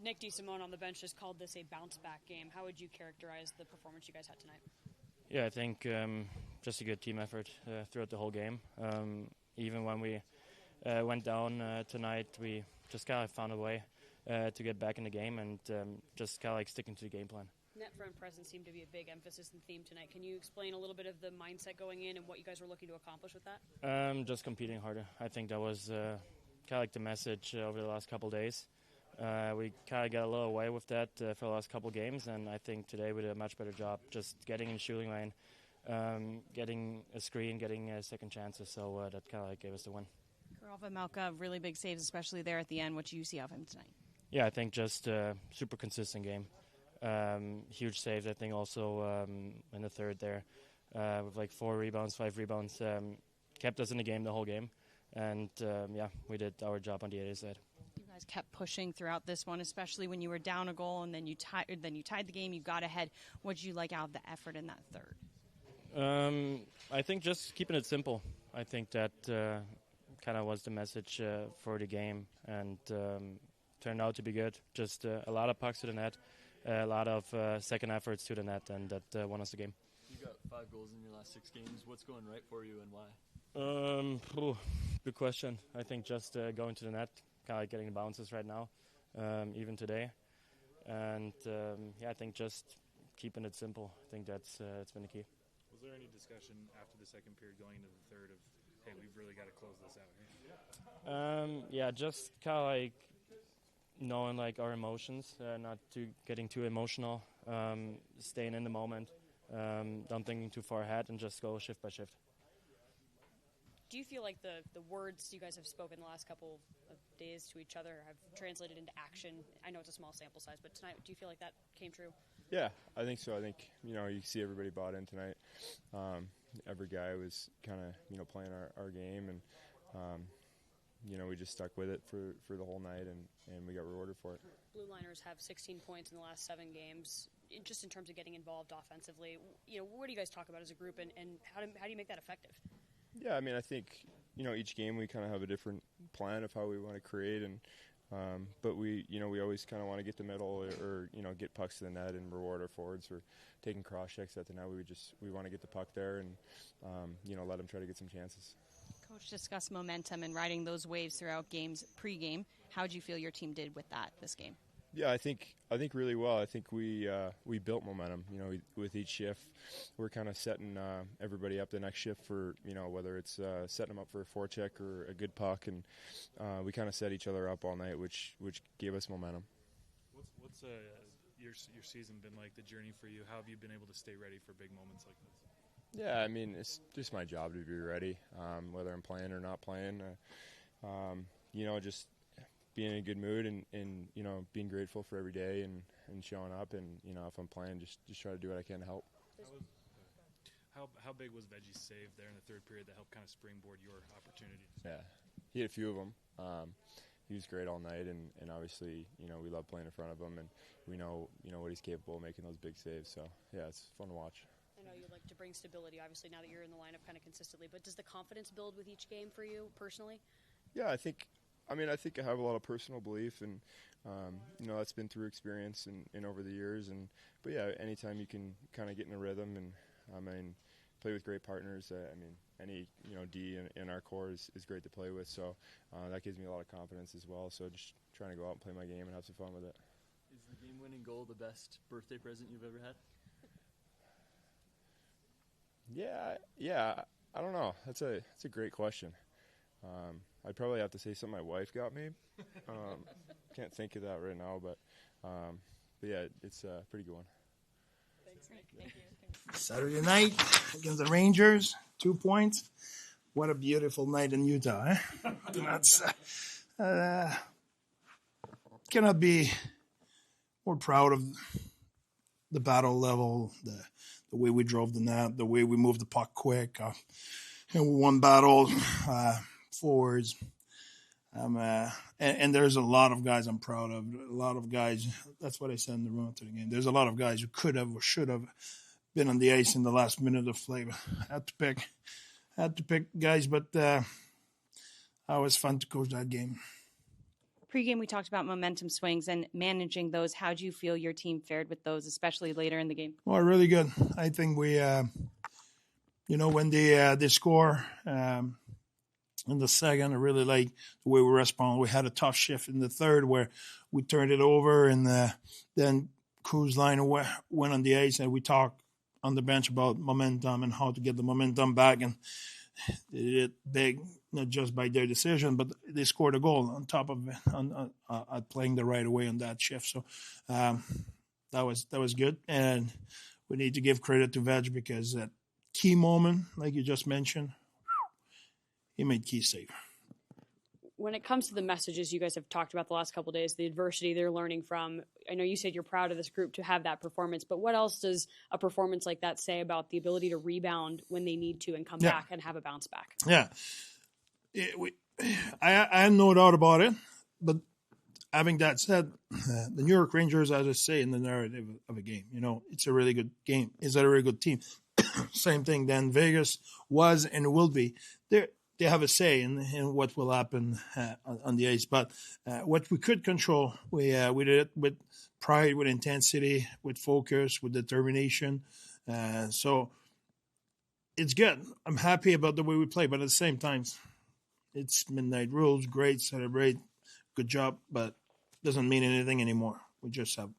Nick DeSimone on the bench just called this a bounce-back game. How would you characterize the performance you guys had tonight? Yeah, I think just a good team effort throughout the whole game. Even when we went down tonight, we just kind of found a way to get back in the game and just kind of like sticking to the game plan. Net front presence seemed to be a big emphasis and theme tonight. Can you explain a little bit of the mindset going in and what you guys were looking to accomplish with that? Just competing harder. I think that was kind of like the message over the last couple of days. We kind of got a little away with that for the last couple of games, and I think today we did a much better job just getting in shooting lane, getting a screen, getting second chances, so that kind of like gave us the win. Karel Malka, really big saves, especially there at the end. What do you see of him tonight? Yeah, I think just super consistent game. Huge saves, I think, also in the third there with like 4 rebounds, 5 rebounds. Kept us in the game the whole game. And, yeah, we did our job on the other side. You guys kept pushing throughout this one, especially when you were down a goal and then you tied the game, you got ahead. What did you like out of the effort in that third? I think just keeping it simple. I think that kind of was the message for the game and turned out to be good. Just a lot of pucks to the net. A lot of second efforts to the net, and that won us the game. You got 5 goals in your last 6 games. What's going right for you and why? Good question. I think just going to the net, kind of like getting the bounces right now, even today. And, yeah, I think just keeping it simple. I think that's been the key. Was there any discussion after the second period going into the third of, hey, we've really got to close this out here? Yeah, just kind of like knowing like our emotions, not getting too emotional, staying in the moment, don't thinking too far ahead, and just go shift by shift. Do you feel like the words you guys have spoken the last couple of days to each other have translated into action? I know it's a small sample size, but tonight, do you feel like that came true? Yeah, I think so. I think, you see everybody bought in tonight. Every guy was kind of, playing our game, and, we just stuck with it for the whole night, and we got rewarded for it. Blue Liners have 16 points in the last 7 games. Just in terms of getting involved offensively, what do you guys talk about as a group, and how do you make that effective? Yeah, I mean, I think, each game we kind of have a different plan of how we want to create, and but we always kind of want to get the middle or get pucks to the net and reward our forwards for taking cross checks at the net. We want to get the puck there and let them try to get some chances. Coach discussed momentum and riding those waves throughout games pre-game. How did you feel your team did with that this game? Yeah, I think really well. I think we built momentum. With each shift, we're kind of setting everybody up the next shift for whether it's setting them up for a forecheck or a good puck, and we kind of set each other up all night, which gave us momentum. What's your season been like? The journey for you? How have you been able to stay ready for big moments like this? Yeah, I mean, it's just my job to be ready, whether I'm playing or not playing. Just being in a good mood and being grateful for every day and showing up. And, if I'm playing, just try to do what I can to help. How big was Veggie's save there in the third period that helped kind of springboard your opportunity? Yeah, he had a few of them. He was great all night, and obviously, we love playing in front of him, and we know what he's capable of making those big saves. So, yeah, it's fun to watch. I know you like to bring stability, obviously, now that you're in the lineup kind of consistently, but does the confidence build with each game for you personally? Yeah, I think I have a lot of personal belief, and that's been through experience and over the years. But yeah, anytime you can kind of get in a rhythm and play with great partners. Any D in our core is great to play with. So that gives me a lot of confidence as well. So just trying to go out and play my game and have some fun with it. Is the game-winning goal the best birthday present you've ever had? Yeah. I don't know. That's a great question. I'd probably have to say something my wife got me. Can't think of that right now, but yeah, it's a pretty good one. Thanks, Nick. Thank you. Saturday night against the Rangers, 2 points. What a beautiful night in Utah, eh? That's cannot be more proud of the battle level, the way we drove the net, the way we moved the puck quick. We won battle forwards. And there's a lot of guys I'm proud of. A lot of guys. That's what I said in the run to the game. There's a lot of guys who could have or should have been on the ice in the last minute of play. Had to pick guys, but it was fun to coach that game. Pre-game, we talked about momentum swings and managing those. How do you feel your team fared with those, especially later in the game? Well, really good. I think we, when they score in the second, I really like the way we respond. We had a tough shift in the third where we turned it over, and then Cruz line went on the ice, and we talked on the bench about momentum and how to get the momentum back. And they did it big, not just by their decision, but they scored a goal on top of it, playing the right way on that shift. So that was good, and we need to give credit to Veg because that key moment, like you just mentioned, he made key save. When it comes to the messages you guys have talked about the last couple of days, the adversity they're learning from, I know you said you're proud of this group to have that performance, but what else does a performance like that say about the ability to rebound when they need to and come back and have a bounce back? Yeah. I have no doubt about it, but having that said, the New York Rangers, as I say in the narrative of a game, it's a really good game. It's a really good team. Same thing then Vegas was and will be. They have a say in what will happen on the ice. But what we could control, we did it with pride, with intensity, with focus, with determination. So it's good. I'm happy about the way we play, but at the same time, it's midnight rules. Great, celebrate, good job, but doesn't mean anything anymore. We just have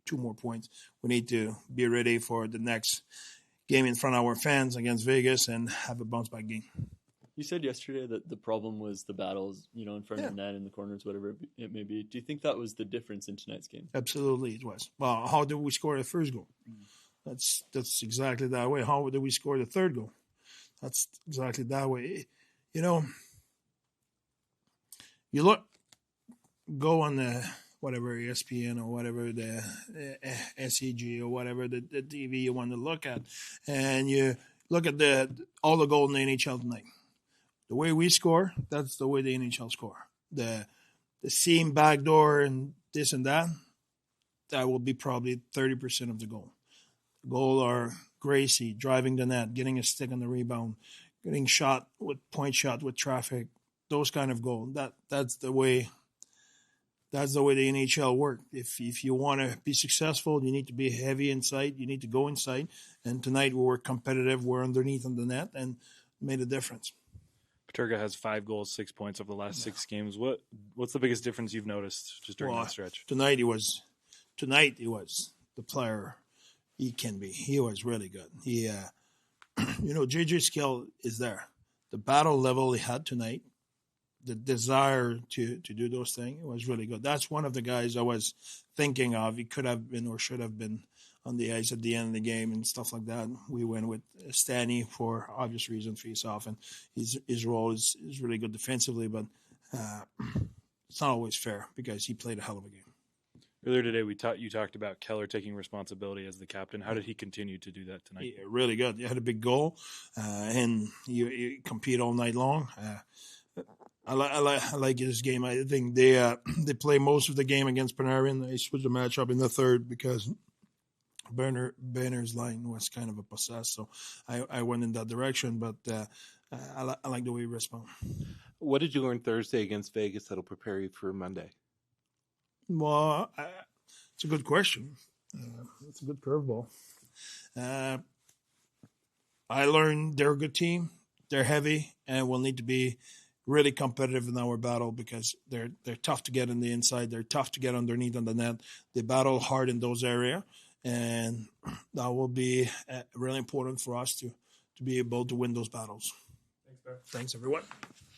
2 more points. We need to be ready for the next game in front of our fans against Vegas and have a bounce-back game. You said yesterday that the problem was the battles, in front of the net, in the corners, whatever it may be. Do you think that was the difference in tonight's game? Absolutely, it was. Well, how did we score the first goal? That's exactly that way. How did we score the third goal? That's exactly that way. You go on the whatever ESPN or whatever the SEG or whatever the TV you want to look at, and you look at all the goals in the NHL tonight. The way we score, that's the way the NHL score. The seam, backdoor, and this and that will be probably 30% of the goal. The goal are Gracie driving the net, getting a stick on the rebound, getting shot with point shot with traffic, those kind of goals. That's the way the NHL works. If you want to be successful, you need to be heavy inside. You need to go inside. And tonight we were competitive. We're underneath on the net and made a difference. Peterka has 5 goals, 6 points over the last 6 games. What's the biggest difference you've noticed just during that stretch? Tonight he was the player he can be. He was really good. He, JJ skill is there. The battle level he had tonight, the desire to do those things was really good. That's one of the guys I was thinking of. He could have been or should have been on the ice at the end of the game and stuff like that. We went with Stanny for obvious reasons, face off, and his role is really good defensively, but it's not always fair because he played a hell of a game. Earlier today, you talked about Keller taking responsibility as the captain. How did he continue to do that tonight? Yeah, really good. He had a big goal, and he compete all night long. I like his game. I think they play most of the game against Panarin. They switched the matchup in the third because Banner's line was kind of a possess, so I went in that direction. But I like the way he respond. What did you learn Thursday against Vegas that'll prepare you for Monday? Well, it's a good question. It's a good curveball. I learned they're a good team. They're heavy, and we'll need to be really competitive in our battle because they're tough to get on the inside. They're tough to get underneath on the net. They battle hard in those areas, and that will be really important for us to be able to win those battles. Thanks, Bear. Thanks, everyone.